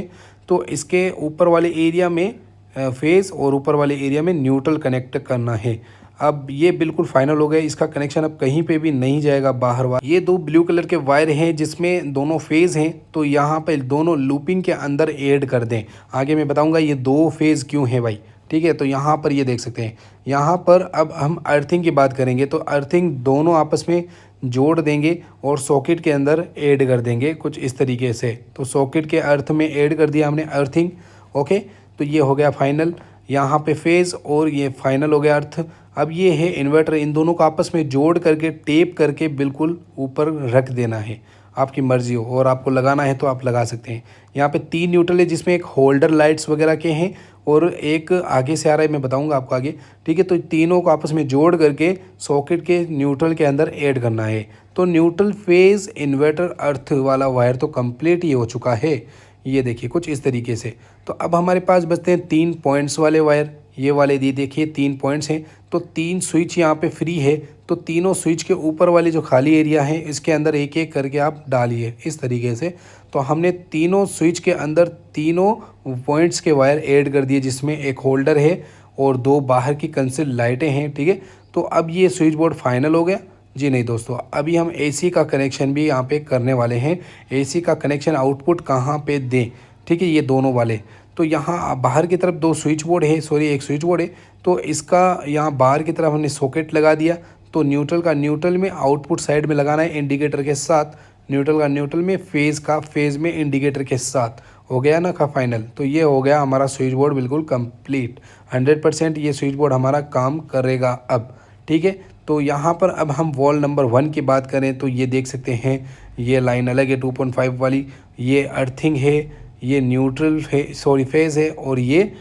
तो इसके ऊपर वाले एरिया में फेज़ और ऊपर वाले एरिया में न्यूट्रल कनेक्ट करना है। अब ये बिल्कुल फाइनल हो गया, इसका कनेक्शन अब कहीं पे भी नहीं जाएगा बाहर वाला। ये 2 ब्लू कलर के वायर हैं जिसमें दोनों फेज़ हैं, तो यहाँ पे दोनों लूपिंग के अंदर ऐड कर दें। आगे मैं बताऊंगा ये 2 फेज़ क्यों है भाई, ठीक है। तो यहाँ पर ये देख सकते हैं, यहाँ पर अब हम अर्थिंग की बात करेंगे तो अर्थिंग दोनों आपस में जोड़ देंगे और सॉकेट के अंदर ऐड कर देंगे कुछ इस तरीके से। तो सॉकेट के अर्थ में ऐड कर दिया हमने अर्थिंग, ओके। तो ये हो गया फाइनल, यहाँ पे फेज़ और ये फाइनल हो गया अर्थ। अब ये है इन्वर्टर, इन दोनों को आपस में जोड़ करके टेप करके बिल्कुल ऊपर रख देना है, आपकी मर्ज़ी हो, और आपको लगाना है तो आप लगा सकते हैं। यहाँ पे 3 न्यूट्रल है जिसमें एक होल्डर लाइट्स वगैरह के हैं और एक आगे से आ रहा है, मैं बताऊंगा आपको आगे, ठीक है। तो तीनों को आपस में जोड़ करके सॉकेट के न्यूट्रल के अंदर ऐड करना है। तो न्यूट्रल फेज़ इन्वर्टर अर्थ वाला वायर तो कंप्लीट ही हो चुका है, ये देखिए कुछ इस तरीके से। तो अब हमारे पास बचते हैं 3 पॉइंट्स वाले वायर, ये वाले दी देखिए 3 पॉइंट्स हैं। तो 3 स्विच यहाँ पे फ्री है, तो तीनों स्विच के ऊपर वाली जो खाली एरिया है इसके अंदर एक एक करके आप डालिए इस तरीके से। तो हमने तीनों स्विच के अंदर तीनों पॉइंट्स के वायर ऐड कर दिए, जिसमें एक होल्डर है और 2 बाहर की कंसील लाइटें हैं, ठीक है। तो अब ये स्विच बोर्ड फाइनल हो गया जी। नहीं दोस्तों, अभी हम एसी का कनेक्शन भी यहाँ पे करने वाले हैं। एसी का कनेक्शन आउटपुट कहाँ पे दें, ठीक है, ये दोनों वाले। तो यहाँ बाहर की तरफ 2 स्विच बोर्ड है, सॉरी 1 स्विच बोर्ड है। तो इसका यहाँ बाहर की तरफ हमने सॉकेट लगा दिया। तो न्यूट्रल का न्यूट्रल में आउटपुट साइड में लगाना है इंडिकेटर के साथ, न्यूट्रल का न्यूट्रल में, फेज़ का फेज़ में इंडिकेटर के साथ। हो गया ना का फाइनल। तो ये हो गया हमारा स्विच बोर्ड बिल्कुल कंप्लीट, 100% ये स्विच बोर्ड हमारा काम करेगा अब, ठीक है। तो यहाँ पर अब हम वॉल नंबर 1 की बात करें तो ये देख सकते हैं, ये लाइन अलग है 2.5 वाली, ये अर्थिंग है, ये न्यूट्रल है, सॉरी फेज़ है, और ये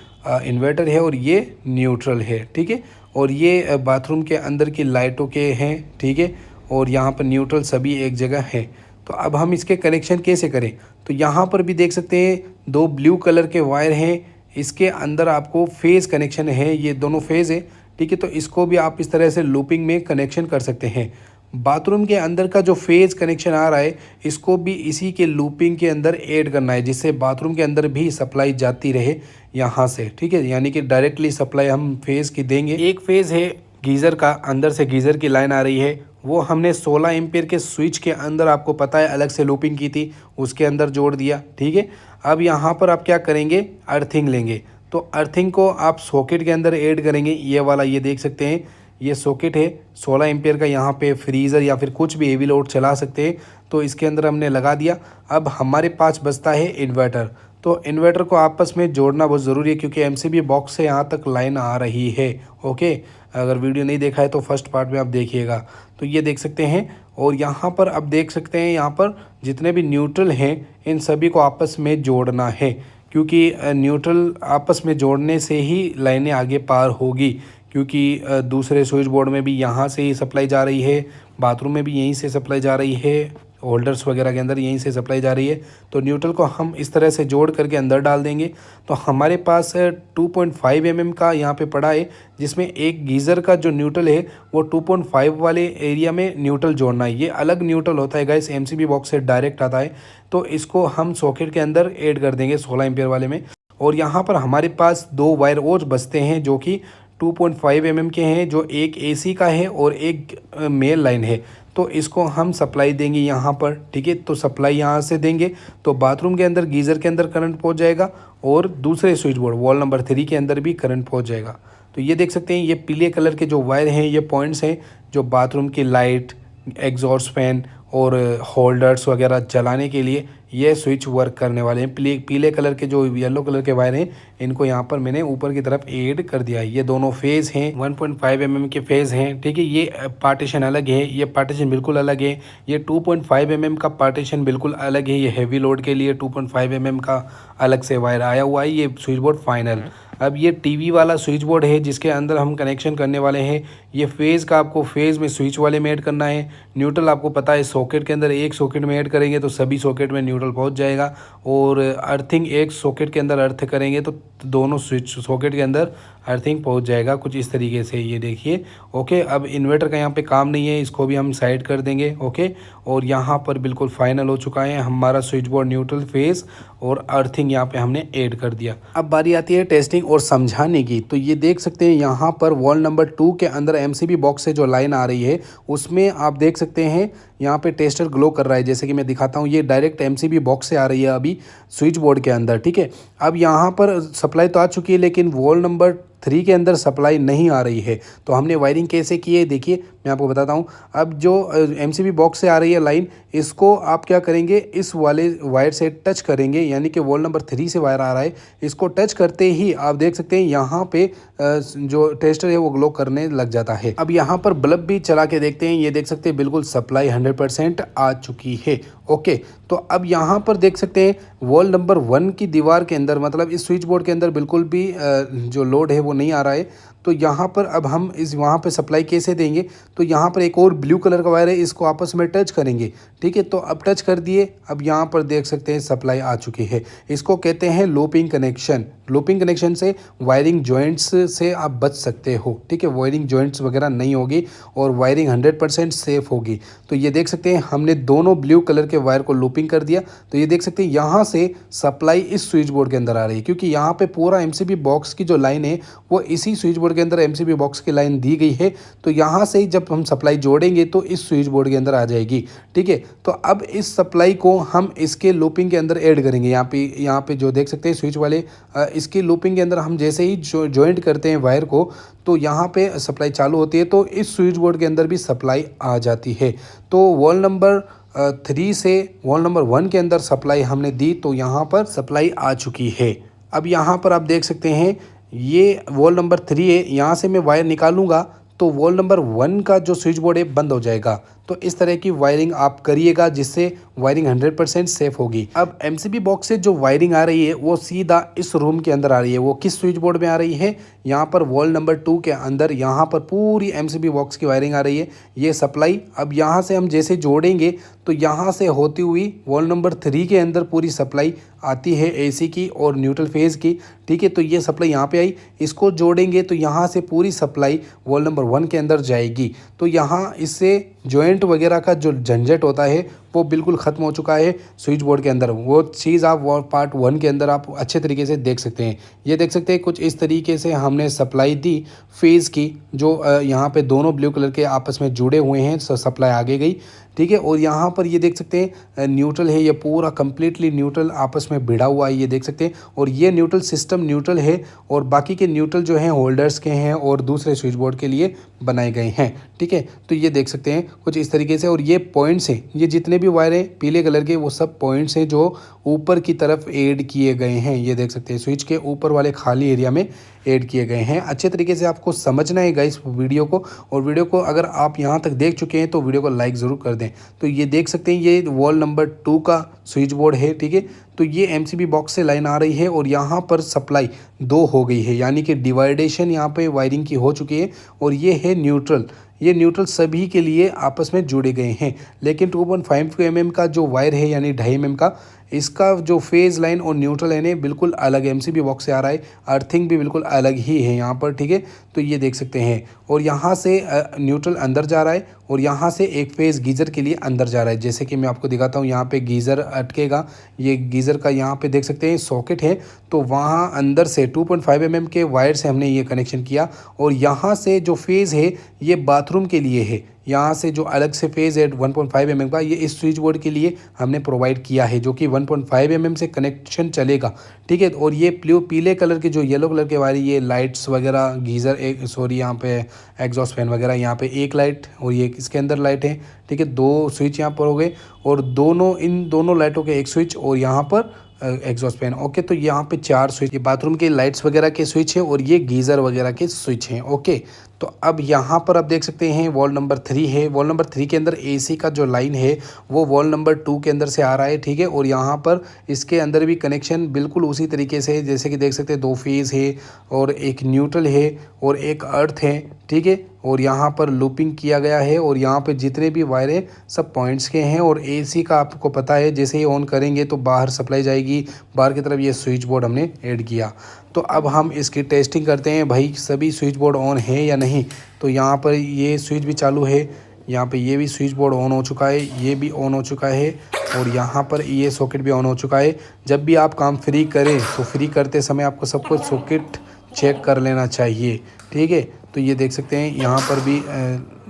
इन्वर्टर है और ये न्यूट्रल है, ठीक है। और ये बाथरूम के अंदर की लाइटों के हैं, ठीक है। और यहाँ पर न्यूट्रल सभी एक जगह है। तो अब हम इसके कनेक्शन कैसे करें, तो यहाँ पर भी देख सकते हैं 2 ब्लू कलर के वायर हैं, इसके अंदर आपको फेज़ कनेक्शन है, ये दोनों फेज़ है, ठीक है। तो इसको भी आप इस तरह से लूपिंग में कनेक्शन कर सकते हैं। बाथरूम के अंदर का जो फेज़ कनेक्शन आ रहा है इसको भी इसी के लूपिंग के अंदर ऐड करना है, जिससे बाथरूम के अंदर भी सप्लाई जाती रहे यहाँ से, ठीक है। यानी कि डायरेक्टली सप्लाई हम फेज़ की देंगे। एक फेज़ है गीज़र का, अंदर से गीज़र की लाइन आ रही है, वो हमने 16 एम्पियर के स्विच के अंदर, आपको पता है अलग से लूपिंग की थी, उसके अंदर जोड़ दिया, ठीक है। अब यहाँ पर आप क्या करेंगे, अर्थिंग लेंगे। तो अर्थिंग को आप सॉकेट के अंदर ऐड करेंगे, ये वाला, ये देख सकते हैं ये सॉकेट है 16 एम्पियर का, यहाँ पे फ्रीज़र या फिर कुछ भी हेवी लोड चला सकते हैं, तो इसके अंदर हमने लगा दिया। अब हमारे पास बचता है इन्वर्टर। तो इन्वर्टर को आपस में जोड़ना बहुत ज़रूरी है, क्योंकि एमसीबी बॉक्स से यहाँ तक लाइन आ रही है, ओके। अगर वीडियो नहीं देखा है तो फर्स्ट पार्ट में आप देखिएगा। तो ये देख सकते हैं, और यहाँ पर आप देख सकते हैं, यहाँ पर जितने भी न्यूट्रल हैं इन सभी को आपस में जोड़ना है, क्योंकि न्यूट्रल आपस में जोड़ने से ही लाइनें आगे पार होगी। क्योंकि दूसरे स्विच बोर्ड में भी यहाँ से ही सप्लाई जा रही है, बाथरूम में भी यहीं से सप्लाई जा रही है, होल्डर्स वगैरह के अंदर यहीं से सप्लाई जा रही है। तो न्यूट्रल को हम इस तरह से जोड़ करके अंदर डाल देंगे। तो हमारे पास 2.5 mm का यहाँ पे पड़ा है, जिसमें एक गीज़र का जो न्यूट्रल है वो 2.5 वाले एरिया में न्यूट्रल जोड़ना है। ये अलग न्यूट्रल होता है गाइस, एमसीबी बॉक्स से डायरेक्ट आता है। तो इसको हम सॉकेट के अंदर ऐड कर देंगे 16 एम्पियर वाले में। और यहाँ पर हमारे पास 2 वायर और बचते हैं जो कि 2.5 mm के हैं, जो एक एसी का है और एक मेल लाइन है। तो इसको हम सप्लाई देंगे यहाँ पर, ठीक है। तो सप्लाई यहाँ से देंगे तो बाथरूम के अंदर गीज़र के अंदर करंट पहुँच जाएगा, और दूसरे स्विच बोर्ड वॉल नंबर 3 के अंदर भी करंट पहुँच जाएगा। तो ये देख सकते हैं, ये पीले कलर के जो वायर हैं, ये पॉइंट्स हैं जो बाथरूम की लाइट, एग्जॉस्ट फैन और होल्डर्स वगैरह जलाने के लिए ये स्विच वर्क करने वाले हैं। पीले कलर के जो येलो कलर के वायर हैं, इनको यहाँ पर मैंने ऊपर की तरफ ऐड कर दिया है। ये दोनों फेज़ हैं, 1.5 mm के फेज़ हैं, ठीक है। ये पार्टीशन अलग है, ये पार्टीशन बिल्कुल अलग है। ये 2.5 mm का पार्टीशन बिल्कुल अलग है, ये हैवी लोड के लिए 2.5 mm का अलग से वायर आया हुआ है। ये स्विच बोर्ड फाइनल। अब ये टीवी वाला स्विच बोर्ड है जिसके अंदर हम कनेक्शन करने वाले हैं, ये फेज़ का आपको फेज़ में स्विच वाले में ऐड करना है। न्यूट्रल आपको पता है सॉकेट के अंदर, एक सॉकेट में ऐड करेंगे तो सभी सॉकेट में न्यूट्रल पहुंच जाएगा। और अर्थिंग एक सॉकेट के अंदर अर्थ करेंगे तो दोनों स्विच सॉकेट के अंदर अर्थिंग पहुंच जाएगा, कुछ इस तरीके से। ये देखिए ओके। अब इन्वर्टर का यहाँ पे काम नहीं है, इसको भी हम साइड कर देंगे ओके। और यहाँ पर बिल्कुल फाइनल हो चुका है हमारा स्विच बोर्ड, न्यूट्रल, फेज़ और अर्थिंग यहाँ पे हमने ऐड कर दिया। अब बारी आती है टेस्टिंग और समझाने की। तो ये देख सकते हैं यहाँ पर वॉल नंबर 2 के अंदर एमसीबी बॉक्स से जो लाइन आ रही है उसमें आप देख सकते हैं यहाँ पे टेस्टर ग्लो कर रहा है, जैसे कि मैं दिखाता हूँ। ये डायरेक्ट एमसीबी बॉक्स से आ रही है अभी स्विच बोर्ड के अंदर, ठीक है। अब यहाँ पर सप्लाई तो आ चुकी है लेकिन वॉल नंबर 3 के अंदर सप्लाई नहीं आ रही है। तो हमने वायरिंग कैसे की है देखिए, मैं आपको बताता हूँ। अब जो एमसीबी बॉक्स से आ रही है लाइन, इसको आप क्या करेंगे, इस वाले वायर से टच करेंगे, यानी कि वॉल नंबर 3 से वायर आ रहा है। इसको टच करते ही आप देख सकते हैं यहाँ पे जो टेस्टर है वो ग्लो करने लग जाता है। अब यहाँ पर बल्ब भी चला के देखते हैं, ये देख सकते हैं बिल्कुल सप्लाई 100% आ चुकी है ओके। तो अब यहाँ पर देख सकते हैं वॉल नंबर 1 की दीवार के अंदर, मतलब इस स्विच बोर्ड के अंदर बिल्कुल भी जो लोड है वो नहीं आ रहा है। तो यहाँ पर अब हम इस वहाँ पे सप्लाई कैसे देंगे, तो यहाँ पर एक और ब्लू कलर का वायर है, इसको आपस में टच करेंगे, ठीक है। तो अब टच कर दिए, अब यहाँ पर देख सकते हैं सप्लाई आ चुकी है। इसको कहते हैं लूपिंग कनेक्शन। लूपिंग कनेक्शन से वायरिंग जॉइंट्स से आप बच सकते हो, ठीक है। वायरिंग जॉइंट्स वगैरह नहीं होगी और वायरिंग 100% सेफ होगी। तो ये देख सकते हैं हमने दोनों ब्लू कलर के वायर को लूपिंग कर दिया। तो ये देख सकते हैं यहाँ से सप्लाई इस स्विच बोर्ड के अंदर आ रही है, क्योंकि यहाँ पे पूरा एमसीबी बॉक्स की जो लाइन है वो इसी स्विच बोर्ड के अंदर एमसीबी बॉक्स की लाइन दी गई है। तो यहाँ से जब हम सप्लाई जोड़ेंगे तो इस स्विच बोर्ड के अंदर आ जाएगी, ठीक है। तो अब इस सप्लाई को हम इसके लूपिंग के अंदर ऐड करेंगे। यहाँ पे जो देख सकते हैं स्विच वाले, इसकी लूपिंग के अंदर हम जैसे ही जॉइंट करते हैं वायर को, तो यहाँ पे सप्लाई चालू होती है, तो इस स्विच बोर्ड के अंदर भी सप्लाई आ जाती है। तो वॉल नंबर 3 से वॉल नंबर 1 के अंदर सप्लाई हमने दी, तो यहाँ पर सप्लाई आ चुकी है। अब यहाँ पर आप देख सकते हैं ये वॉल नंबर 3 है, यहाँ से मैं वायर निकालूंगा तो वॉल नंबर 1 का जो स्विच बोर्ड है बंद हो जाएगा। तो इस तरह की वायरिंग आप करिएगा जिससे वायरिंग 100% सेफ होगी। अब एमसीबी बॉक्स से जो वायरिंग आ रही है वो सीधा इस रूम के अंदर आ रही है। वो किस स्विच बोर्ड में आ रही है, यहाँ पर वॉल नंबर 2 के अंदर, यहाँ पर पूरी एमसीबी बॉक्स की वायरिंग आ रही है। ये सप्लाई अब यहाँ से हम जैसे जोड़ेंगे तो यहाँ से होती हुई वॉल नंबर 3 के अंदर पूरी सप्लाई आती है एसी की और न्यूट्रल फेज़ की, ठीक है। तो ये सप्लाई यहाँ पे आई, इसको जोड़ेंगे तो यहाँ से पूरी सप्लाई वॉल नंबर 1 के अंदर जाएगी। तो यहाँ इससे जॉइंट वगैरह का जो झंझट होता है वो बिल्कुल ख़त्म हो चुका है स्विच बोर्ड के अंदर। वो चीज़ आप पार्ट 1 के अंदर आप अच्छे तरीके से देख सकते हैं। ये देख सकते हैं कुछ इस तरीके से हमने सप्लाई दी फेज़ की, जो यहाँ पे दोनों ब्लू कलर के आपस में जुड़े हुए हैं, सप्लाई आगे गई, ठीक है। और यहाँ पर ये देख सकते हैं न्यूट्रल है, ये पूरा कंप्लीटली न्यूट्रल आपस में भिड़ा हुआ है, ये देख सकते हैं। और ये न्यूट्रल सिस्टम न्यूट्रल है और बाकी के न्यूट्रल जो हैं होल्डर्स के हैं और दूसरे स्विच बोर्ड के लिए बनाए गए हैं, ठीक है। तो ये देख सकते हैं कुछ इस तरीके से। और ये पॉइंट्स हैं, ये जितने भी वायर हैं पीले कलर के, वो सब पॉइंट्स हैं जो ऊपर की तरफ ऐड किए गए हैं। ये देख सकते हैं स्विच के ऊपर वाले खाली एरिया में ऐड किए गए हैं। अच्छे तरीके से आपको समझना है गाइस वीडियो को। और वीडियो को अगर आप यहाँ तक देख चुके हैं तो वीडियो को लाइक ज़रूर कर दें। तो ये देख सकते हैं ये वॉल नंबर 2 का स्विच बोर्ड है, ठीक है। तो ये एमसीबी बॉक्स से लाइन आ रही है और यहाँ पर सप्लाई 2 हो गई है, यानी कि डिवाइडेशन यहाँ पे वायरिंग की हो चुकी है। और ये है न्यूट्रल, ये न्यूट्रल सभी के लिए आपस में जुड़े गए हैं। लेकिन 2.5 mm का जो वायर है, यानी 2.5 mm का, इसका जो फेज़ लाइन और न्यूट्रल लाइन है बिल्कुल अलग एमसीबी बॉक्स से आ रहा है। अर्थिंग भी बिल्कुल अलग ही है यहाँ पर, ठीक है। तो ये देख सकते हैं। और यहाँ से न्यूट्रल अंदर जा रहा है और यहाँ से एक फेज़ गीज़र के लिए अंदर जा रहा है। जैसे कि मैं आपको दिखाता हूँ, यहाँ पे गीज़र अटकेगा, ये गीज़र का यहाँ पे देख सकते हैं सॉकेट है। तो वहाँ अंदर से 2.5 mm के वायर से हमने ये कनेक्शन किया। और यहाँ से जो फेज़ है ये बाथरूम के लिए है, यहाँ से जो अलग से फेज़ है 1.5 mm का, ये इस स्विच बोर्ड के लिए हमने प्रोवाइड किया है, जो कि 1.5 mm से कनेक्शन चलेगा, ठीक है। और ये पीले कलर के जो येलो कलर के वायर, ये लाइट्स वगैरह, गीज़र, एक सॉरी यहाँ पे एग्जॉस्ट फैन वगैरह, यहाँ पे एक लाइट और ये इसके अंदर लाइट है, ठीक है। 2 स्विच यहाँ पर हो गए और इन दोनों लाइटों के एक स्विच और यहाँ पर एग्जॉस्ट फैन, ओके। तो यहाँ पे 4 स्विच, ये बाथरूम के लाइट्स वगैरह के स्विच है और ये गीज़र वगैरह के स्विच हैं, ओके। तो अब यहाँ पर आप देख सकते हैं वॉल नंबर 3 है। वॉल नंबर 3 के अंदर एसी का जो लाइन है वो वॉल नंबर 2 के अंदर से आ रहा है, ठीक है। और यहाँ पर इसके अंदर भी कनेक्शन बिल्कुल उसी तरीके से है, जैसे कि देख सकते हैं 2 फेज़ है और एक न्यूट्रल है और एक अर्थ है, ठीक है। और यहाँ पर लूपिंग किया गया है और यहाँ पे जितने भी वायरें सब पॉइंट्स के हैं। और एसी का आपको पता है जैसे ही ऑन करेंगे तो बाहर सप्लाई जाएगी, बाहर की तरफ ये स्विच बोर्ड हमने ऐड किया। तो अब हम इसकी टेस्टिंग करते हैं भाई सभी स्विच बोर्ड ऑन है या नहीं। तो यहाँ पर ये स्विच भी चालू है, यहाँ पे ये भी स्विच बोर्ड ऑन हो चुका है, ये भी ऑन हो चुका है और यहाँ पर ये सॉकेट भी ऑन हो चुका है। जब भी आप काम फ्री करें तो फ्री करते समय आपको सब कुछ सॉकेट चेक कर लेना चाहिए, ठीक है। तो ये देख सकते हैं यहाँ पर भी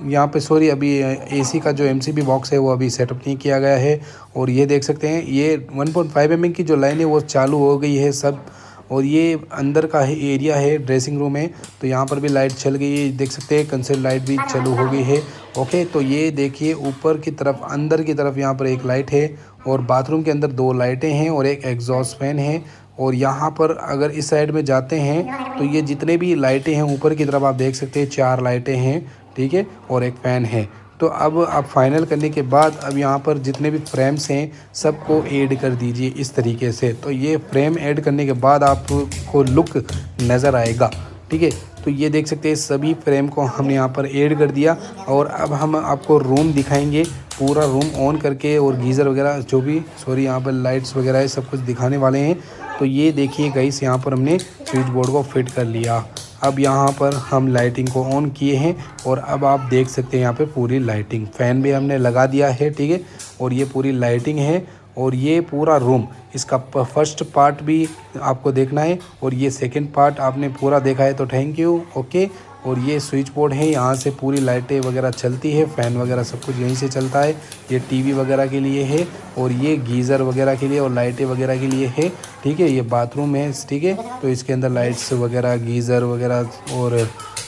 यहाँ पे सॉरी अभी एसी का जो एमसीबी बॉक्स है वो अभी सेटअप नहीं किया गया है। और ये देख सकते हैं ये 1.5 mm की जो लाइन है वो चालू हो गई है सब। और ये अंदर का है एरिया है, ड्रेसिंग रूम है। तो यहाँ पर भी लाइट चल गई है, देख सकते हैं कंसेल लाइट भी चालू हो गई है। ओके, तो ये देखिए ऊपर की तरफ अंदर की तरफ यहाँ पर एक लाइट है और बाथरूम के अंदर 2 लाइटें हैं और एक एग्जॉस्ट फैन है। और यहाँ पर अगर इस साइड में जाते हैं तो ये जितने भी लाइटें हैं ऊपर की तरफ आप देख सकते हैं 4 लाइटें हैं, ठीक है, और एक फ़ैन है। तो अब आप फाइनल करने के बाद अब यहाँ पर जितने भी फ्रेम्स हैं सबको ऐड कर दीजिए इस तरीके से। तो ये फ्रेम ऐड करने के बाद आपको लुक नज़र आएगा, ठीक है। तो ये देख सकते हैं सभी फ्रेम को हमने यहाँ पर ऐड कर दिया। और अब हम आपको रूम दिखाएंगे, पूरा रूम ऑन करके और गीज़र वगैरह जो भी सॉरी यहाँ पर लाइट्स वगैरह है सब कुछ दिखाने वाले हैं। तो ये देखिए गाइस यहाँ पर हमने स्विच बोर्ड को फिट कर लिया। अब यहाँ पर हम लाइटिंग को ऑन किए हैं और अब आप देख सकते हैं यहाँ पे पूरी लाइटिंग, फ़ैन भी हमने लगा दिया है, ठीक है। और ये पूरी लाइटिंग है और ये पूरा रूम, इसका फर्स्ट पार्ट भी आपको देखना है और ये सेकंड पार्ट आपने पूरा देखा है तो थैंक यू, ओके। और ये स्विच बोर्ड है, यहाँ से पूरी लाइटें वगैरह चलती है, फ़ैन वगैरह सब कुछ यहीं से चलता है। ये टीवी वगैरह के लिए है और ये गीज़र वगैरह के लिए और लाइटें वगैरह के लिए है, ठीक है। ये बाथरूम है, ठीक है। तो इसके अंदर लाइट्स वगैरह गीज़र वगैरह और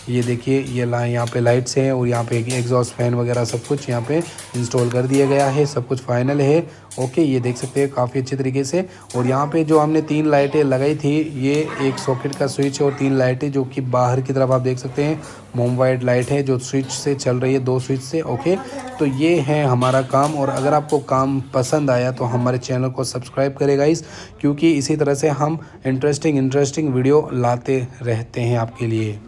ये देखिए ये यहाँ पे लाइट्स हैं और यहाँ पे एग्जॉस्ट फैन वगैरह सब कुछ यहाँ पे इंस्टॉल कर दिया गया है, सब कुछ फाइनल है, ओके। ये देख सकते हैं काफ़ी अच्छे तरीके से। और यहाँ पे जो हमने 3 लाइटें लगाई थी, ये एक सॉकेट का स्विच है और 3 लाइटें जो कि बाहर की तरफ आप देख सकते हैं मोम वाइट लाइट है जो स्विच से चल रही है, 2 स्विच से, ओके। तो ये है हमारा काम। और अगर आपको काम पसंद आया तो हमारे चैनल को सब्सक्राइब करेगा इस, क्योंकि इसी तरह से हम इंटरेस्टिंग वीडियो लाते रहते हैं आपके लिए।